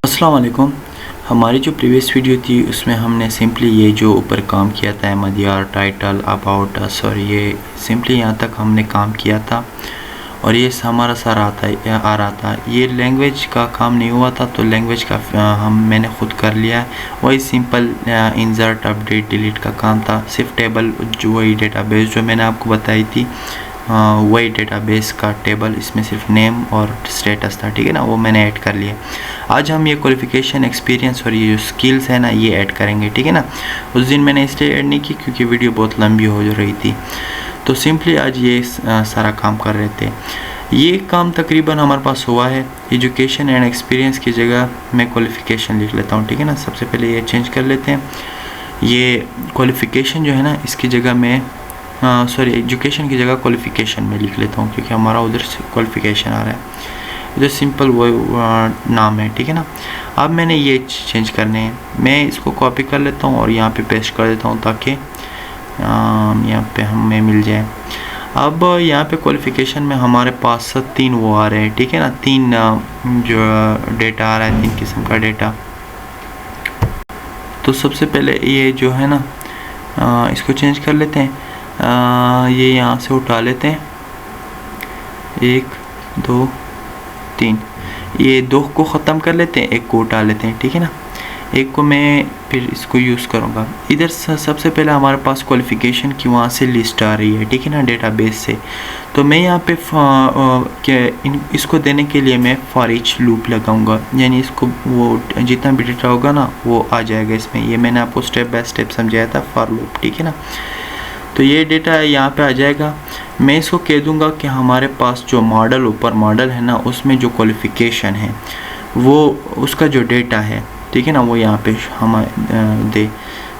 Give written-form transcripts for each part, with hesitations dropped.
अस्सलाम वालेकुम। हमारी जो प्रीवियस वीडियो थी उसमें हमने सिंपली ये जो ऊपर काम किया था मदियार, टाइटल, अबाउट अस और ये सिंपली यहाँ तक हमने काम किया था और ये हमारा सारा आ रहा था। ये लैंग्वेज का काम नहीं हुआ था तो लैंग्वेज का मैंने ख़ुद कर लिया है। वही सिंपल इंसर्ट, अपडेट, डिलीट का काम था। सिर्फ टेबल जो वही डेटाबेस जो मैंने आपको बताई थी वही डेटाबेस का टेबल, इसमें सिर्फ नेम और स्टेटस था, ठीक है ना, वो मैंने ऐड कर लिया। आज हम ये क्वालिफ़िकेशन, एक्सपीरियंस और ये जो स्किल्स है ना ये ऐड करेंगे, ठीक है ना। उस दिन मैंने इसलिए ऐड नहीं की क्योंकि वीडियो बहुत लंबी हो रही थी, तो सिंपली आज ये सारा काम कर रहे थे। ये काम तकरीबन हमारे पास हुआ है। एजुकेशन एंड एक्सपीरियंस की जगह मैं क्वालिफ़िकेशन लिख लेता हूँ, ठीक है ना। सबसे पहले ये चेंज कर लेते हैं। ये क्वालिफ़िकेशन जो है ना इसकी जगह मैं एजुकेशन की जगह क्वालिफ़िकेशन में लिख लेता हूँ क्योंकि हमारा उधर से क्वालिफ़िकेशन आ रहा है। इधर सिंपल वो नाम है, ठीक है ना। अब मैंने ये चेंज करने हैं। मैं इसको कॉपी कर लेता हूँ और यहाँ पे पेस्ट कर देता हूँ ताकि यहाँ पे हमें मिल जाए। अब यहाँ पे क्वालिफ़िकेशन में हमारे पास 3 वो आ रहे हैं, ठीक है ना। 3 जो डेटा आ रहा है, 3 किस्म का डेटा। तो सबसे पहले ये जो है ना इसको चेंज कर लेते हैं। ये यहाँ से उठा लेते हैं, 1 2 3। ये 2 को ख़त्म कर लेते हैं, 1 को उठा लेते हैं, ठीक है ना। 1 को मैं फिर इसको यूज़ करूँगा। इधर सबसे पहले हमारे पास क्वालिफ़िकेशन की वहाँ से लिस्ट आ रही है, ठीक है ना, डेटाबेस से। तो मैं यहाँ पे इसको देने के लिए मैं फॉर ईच लूप लगाऊंगा, यानी इसको वो जितना भी डेटा होगा ना वो आ जाएगा इसमें। ये मैंने आपको स्टेप बाय स्टेप समझाया था, फॉर लूप, ठीक है ना। तो ये डेटा यहाँ पे आ जाएगा। मैं इसको कह दूँगा कि हमारे पास जो मॉडल, ऊपर मॉडल है ना उसमें जो क्वालिफ़िकेशन है वो उसका जो डेटा है, ठीक है ना, वो यहाँ पे हम दे।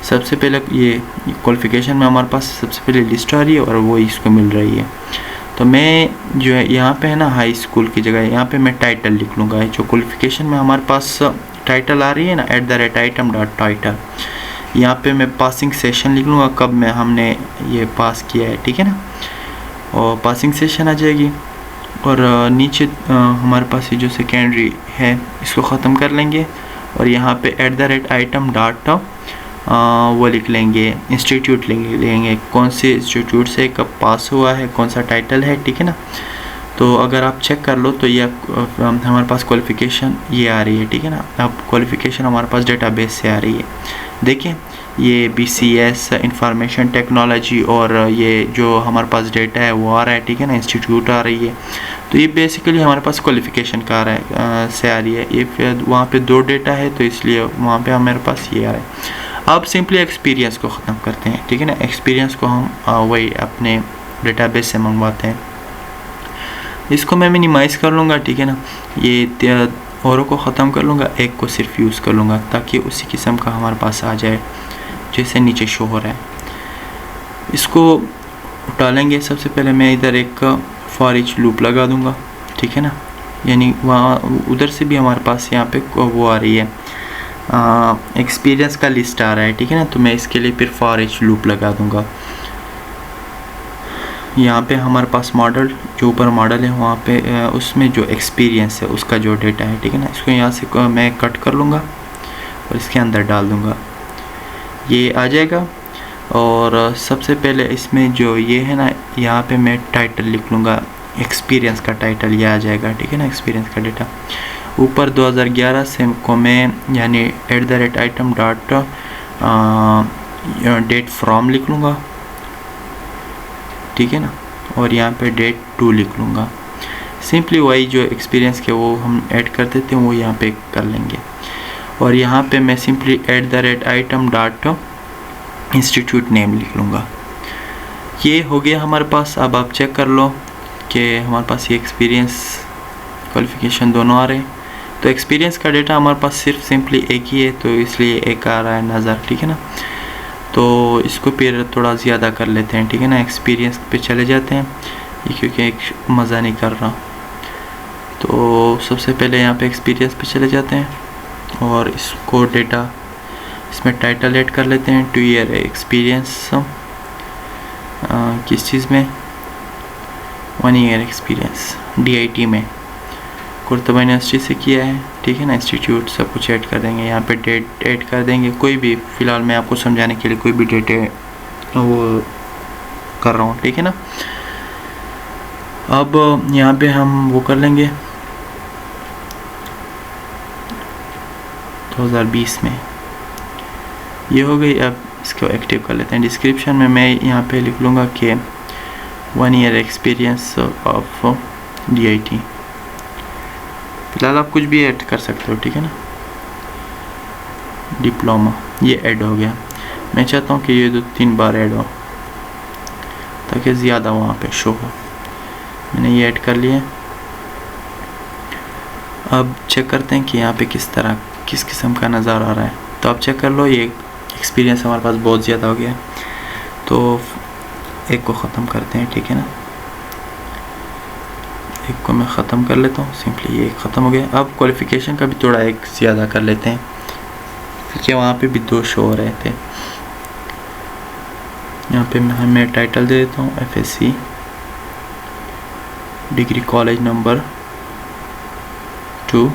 सबसे पहले ये क्वालिफ़िकेशन में हमारे पास सबसे पहले लिस्ट आ रही है और वो इसको मिल रही है। तो मैं जो है यहाँ पे है ना हाई स्कूल की जगह यहाँ पे मैं टाइटल लिख लूँगा। जो क्वालिफ़िकेशन में हमारे पास टाइटल आ रही है ना @item.title, यहाँ पे मैं पासिंग सेशन लिख लूँगा, कब मैं हमने ये पास किया है, ठीक है ना, और पासिंग सेशन आ जाएगी। और नीचे हमारे पास ये जो सेकेंडरी है इसको ख़त्म कर लेंगे और यहाँ पे @item वो लिख लेंगे, इंस्टीट्यूट लेंगे कौन से इंस्टीट्यूट से कब पास हुआ है, कौन सा टाइटल है, ठीक है ना। तो अगर आप चेक कर लो तो ये हमारे पास क्वालिफ़िकेशन ये आ रही है, ठीक है ना। अब क्वालिफ़िकेशन हमारे पास डेटाबेस से आ रही है। देखिए ये BCS इंफॉर्मेशन टेक्नोलॉजी और ये जो हमारे पास डेटा है वो आ रहा है, ठीक है ना, इंस्टीट्यूट आ रही है। तो ये बेसिकली हमारे पास क्वालिफ़िकेशन का आ रहा है से आ रही है। ये फिर वहाँ पे 2 डेटा है तो इसलिए वहाँ पे हमारे पास ये आ रहा है। अब सिंपली एक्सपीरियंस को ख़त्म करते हैं, ठीक है ना। एक्सपीरियंस को हम वही अपने डेटाबेस से मंगवाते हैं। इसको मैं मिनिमाइज़ कर लूँगा, ठीक है ना। ये औरों को ख़त्म कर लूँगा, 1 को सिर्फ यूज़ कर लूँगा ताकि उसी किस्म का हमारे पास आ जाए जैसे नीचे शो हो रहा है। इसको उठा लेंगे। सबसे पहले मैं इधर एक फॉर ईच लूप लगा दूँगा, ठीक है ना, यानी वहाँ उधर से भी हमारे पास यहाँ पे वो आ रही है एक्सपीरियंस का लिस्ट आ रहा है, ठीक है ना। तो मैं इसके लिए फिर फॉर ईच लूप लगा दूँगा। यहाँ पे हमारे पास मॉडल जो ऊपर मॉडल है वहाँ पे उसमें जो एक्सपीरियंस है उसका जो डेटा है, ठीक है ना, इसको यहाँ से मैं कट कर लूँगा और इसके अंदर डाल दूँगा, ये आ जाएगा। और सबसे पहले इसमें जो ये है ना यहाँ पे मैं टाइटल लिख लूँगा, एक्सपीरियंस का टाइटल ये आ जाएगा, ठीक है ना, एक्सपीरियंस का डेटा। ऊपर 2011 से को मैं यानी @item डेट फ्रॉम लिख लूँगा, ठीक है ना, और यहाँ पे डेट टू लिख लूँगा। सिंपली वही जो एक्सपीरियंस के वो हम ऐड कर देते हैं वो यहाँ पे कर लेंगे। और यहाँ पे मैं सिंपली @item इंस्टीट्यूट नेम लिख लूँगा। ये हो गया हमारे पास। अब आप चेक कर लो कि हमारे पास ये एक्सपीरियंस क्वालिफ़िकेशन दोनों आ रहे हैं। तो एक्सपीरियंस का डेटा हमारे पास सिर्फ सिंपली 1 ही है तो इसलिए 1 आ रहा है नज़र, ठीक है ना। तो इसको फिर थोड़ा ज़्यादा कर लेते हैं, ठीक है ना। एक्सपीरियंस पे चले जाते हैं ये क्योंकि एक मज़ा नहीं कर रहा। तो सबसे पहले यहाँ पे एक्सपीरियंस पे चले जाते हैं और इसको डेटा इसमें टाइटल ऐड कर लेते हैं 2 ईयर एक्सपीरियंस। किस चीज़ में? 1 ईयर एक्सपीरियंस DIT में कुर्तबा यूनिवर्सिटी से किया है। ठीक है ना, इंस्टीट्यूट सब कुछ ऐड कर देंगे, यहाँ पे डेट ऐड कर देंगे, कोई भी, फ़िलहाल मैं आपको समझाने के लिए कोई भी डेट है वो कर रहा हूँ, ठीक है ना। अब यहाँ पे हम वो कर लेंगे 2020 में, ये हो गई। अब इसको एक्टिव कर लेते हैं। डिस्क्रिप्शन में मैं यहाँ पे लिख लूँगा कि 1 ईयर एक्सपीरियंस ऑफ DIT। फिलहाल आप कुछ भी ऐड कर सकते हो, ठीक है ना। डिप्लोमा ये ऐड हो गया। मैं चाहता हूँ कि ये 2-3 बार ऐड हो ताकि ज़्यादा वहाँ पे शो हो। मैंने ये ऐड कर लिया। अब चेक करते हैं कि यहाँ पे किस किस्म का नज़ारा आ रहा है। तो आप चेक कर लो, ये एक्सपीरियंस हमारे पास बहुत ज़्यादा हो गया, तो एक को ख़त्म करते हैं, ठीक है ना। एक को मैं ख़त्म कर लेता हूँ, सिंपली ये ख़त्म हो गया। अब क्वालिफ़िकेशन का भी थोड़ा एक ज़्यादा कर लेते हैं क्योंकि वहाँ पे भी 2 शो हो रहे थे। यहाँ पे मैं टाइटल दे देता हूँ FSC, degree college number 2,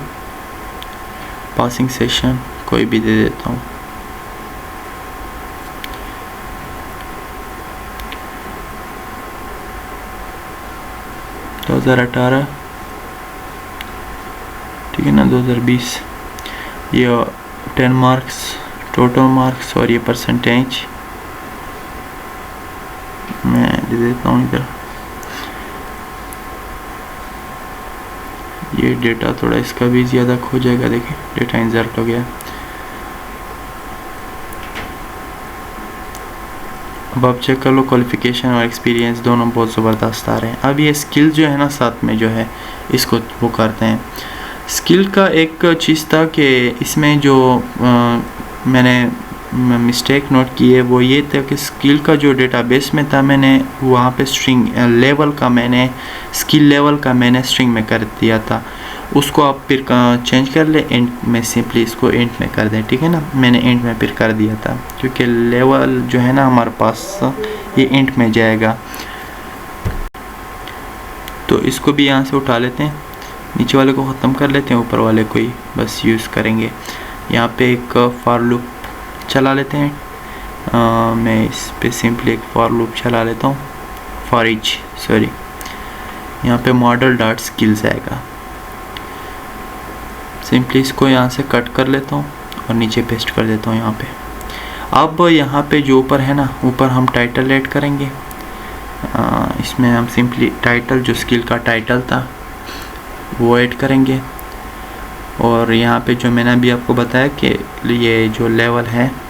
passing session कोई भी दे देता हूँ। तो 2018, ठीक है ना, 2020। ये 10 मार्क्स टोटल मार्क्स और ये परसेंटेज मैं दे देता हूँ इधर। ये डेटा थोड़ा इसका भी ज़्यादा खो जाएगा, देखिए डेटा इंसर्ट हो गया। अब आप चेक कर लो, क्वालिफ़िकेशन और एक्सपीरियंस दोनों बहुत ज़बरदस्त आ रहे हैं। अब ये स्किल जो है ना साथ में जो है इसको वो करते हैं। स्किल का एक चीज़ था कि इसमें जो मैंने मिस्टेक नोट की है वो ये था कि स्किल का जो डेटाबेस में था मैंने वहाँ पे स्ट्रिंग लेवल का मैंने स्किल लेवल का मैंने स्ट्रिंग में कर दिया था। उसको आप फिर चेंज कर ले, एंड में सिंपली इसको एंड में कर दें, ठीक है ना। मैंने एंड में फिर कर दिया था क्योंकि लेवल जो है ना हमारे पास ये एंड में जाएगा। तो इसको भी यहाँ से उठा लेते हैं, नीचे वाले को ख़त्म कर लेते हैं, ऊपर वाले को ही बस यूज़ करेंगे। यहाँ पे एक फॉर लूप चला लेते हैं। मैं इस पे सिंपली एक फॉर लूप चला लेता हूँ, फॉर ईच, सॉरी, यहाँ पे मॉडल डॉट स्किल्स आएगा। सिंपली इसको यहाँ से कट कर लेता हूँ और नीचे पेस्ट कर देता हूँ यहाँ पे। अब यहाँ पे जो ऊपर है ना, ऊपर हम टाइटल ऐड करेंगे। इसमें हम सिंपली टाइटल, जो स्किल का टाइटल था वो ऐड करेंगे। और यहाँ पे जो मैंने अभी आपको बताया कि ये जो लेवल है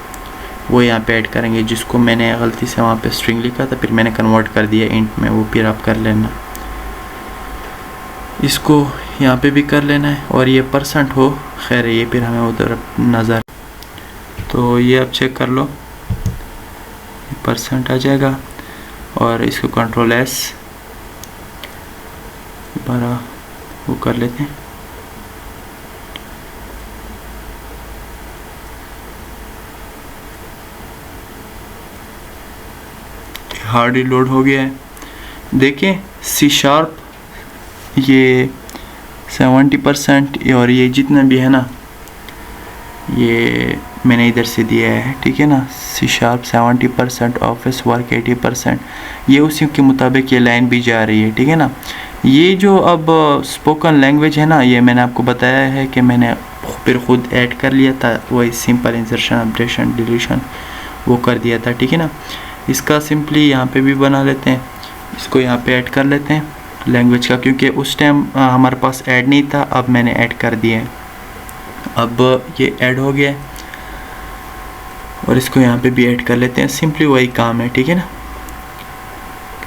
वो यहाँ पे ऐड करेंगे, जिसको मैंने गलती से वहाँ पे स्ट्रिंग लिखा था फिर मैंने कन्वर्ट कर दिया इंट में, वो फिर आप कर लेना। इसको यहाँ पे भी कर लेना है। और ये % हो, खैर ये फिर हमें उधर नज़र, तो ये आप चेक कर लो, % आ जाएगा। और इसको Ctrl+S दोबारा वो कर लेते हैं। हार्ड रिलोड हो गया है, देखिए C# ये 70% और ये जितना भी है ना ये मैंने इधर से दिया है, ठीक है ना। C# 70%, ऑफिस वर्क 80%, ये उसी के मुताबिक ये लाइन भी जा रही है, ठीक है ना। ये जो अब स्पोकन लैंग्वेज है ना, ये मैंने आपको बताया है कि मैंने फिर ख़ुद ऐड कर लिया था, वही सिंपल इंसर्शन, अपडेशन, डिलीशन वो कर दिया था, ठीक है ना। इसका सिंपली यहाँ पे भी बना लेते हैं, इसको यहाँ पे ऐड कर लेते हैं लैंग्वेज का, क्योंकि उस टाइम हमारे पास ऐड नहीं था, अब मैंने ऐड कर दिया है। अब ये ऐड हो गया है और इसको यहाँ पे भी ऐड कर लेते हैं, सिंपली वही काम है, ठीक है ना।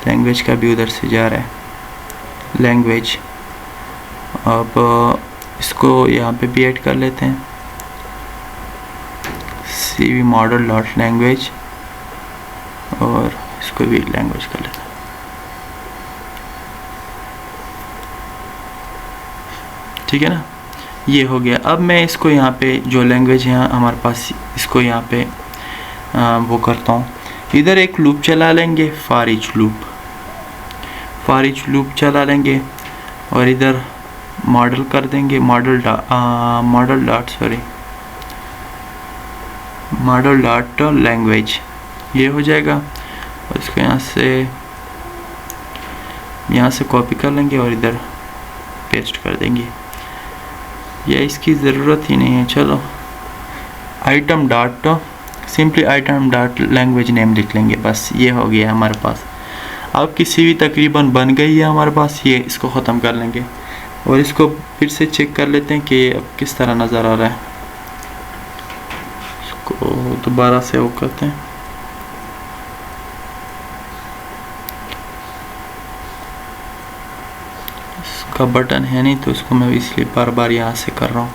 लैंग्वेज का भी उधर से जा रहा है लैंग्वेज। अब इसको यहाँ पे भी ऐड कर लेते हैं, CV मॉडल डॉट लैंग्वेज, और इसको भी लैंग्वेज कर लेते हैं, ठीक है ना। ये हो गया। अब मैं इसको यहाँ पे जो लैंग्वेज है हमारे पास, इसको यहाँ पे वो करता हूँ, इधर एक लूप चला लेंगे, फॉर ईच लूप चला लेंगे। और इधर मॉडल कर देंगे, मॉडल डॉट लैंग्वेज, ये हो जाएगा। और इसको यहाँ से कॉपी कर लेंगे और इधर पेस्ट कर देंगे। ये इसकी ज़रूरत ही नहीं है। चलो simply item dot language name लिख लेंगे, बस ये हो गया हमारे पास। अब की CV तकरीबन बन गई है हमारे पास। ये इसको ख़त्म कर लेंगे और इसको फिर से चेक कर लेते हैं कि अब किस तरह नज़र आ रहा है। इसको दोबारा से वो करते हैं। इसका बटन है नहीं तो इसको मैं इसलिए बार बार यहाँ से कर रहा हूँ।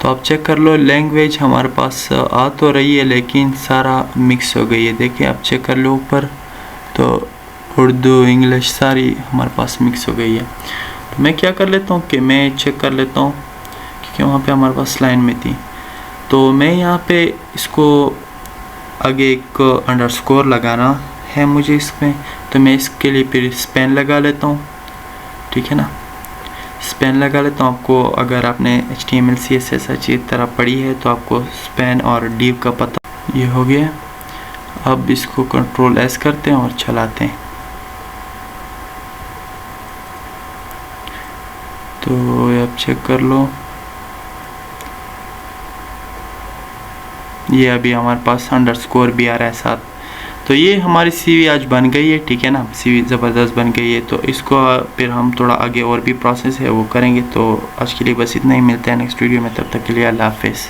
तो आप चेक कर लो, लैंग्वेज हमारे पास आ तो रही है लेकिन सारा मिक्स हो गई है। देखिए आप चेक कर लो ऊपर, तो उर्दू इंग्लिश सारी हमारे पास मिक्स हो गई है। तो मैं क्या कर लेता हूँ कि मैं चेक कर लेता हूँ, क्योंकि वहाँ पे हमारे पास लाइन में थी। तो मैं यहाँ पे इसको आगे एक अंडरस्कोर लगाना है मुझे इसमें, तो मैं इसके लिए फिर स्पेन लगा लेता हूँ। ठीक है ना, स्पेन लगा लेता हूँ। आपको अगर आपने HTML CSS अच्छी तरह पढ़ी है तो आपको स्पेन और div का पता। ये हो गया। अब इसको Ctrl+S करते हैं और चलाते हैं। तो आप चेक कर लो, ये अभी हमारे पास अंडरस्कोर भी आ रहा है साथ। तो ये हमारी CV आज बन गई है। ठीक है ना, CV ज़बरदस्त बन गई है। तो इसको फिर हम थोड़ा आगे और भी प्रोसेस है वो करेंगे। तो आज के लिए बस इतना ही, मिलते हैं नेक्स्ट वीडियो में। तब तक के लिए अल्लाह हाफ़िज़।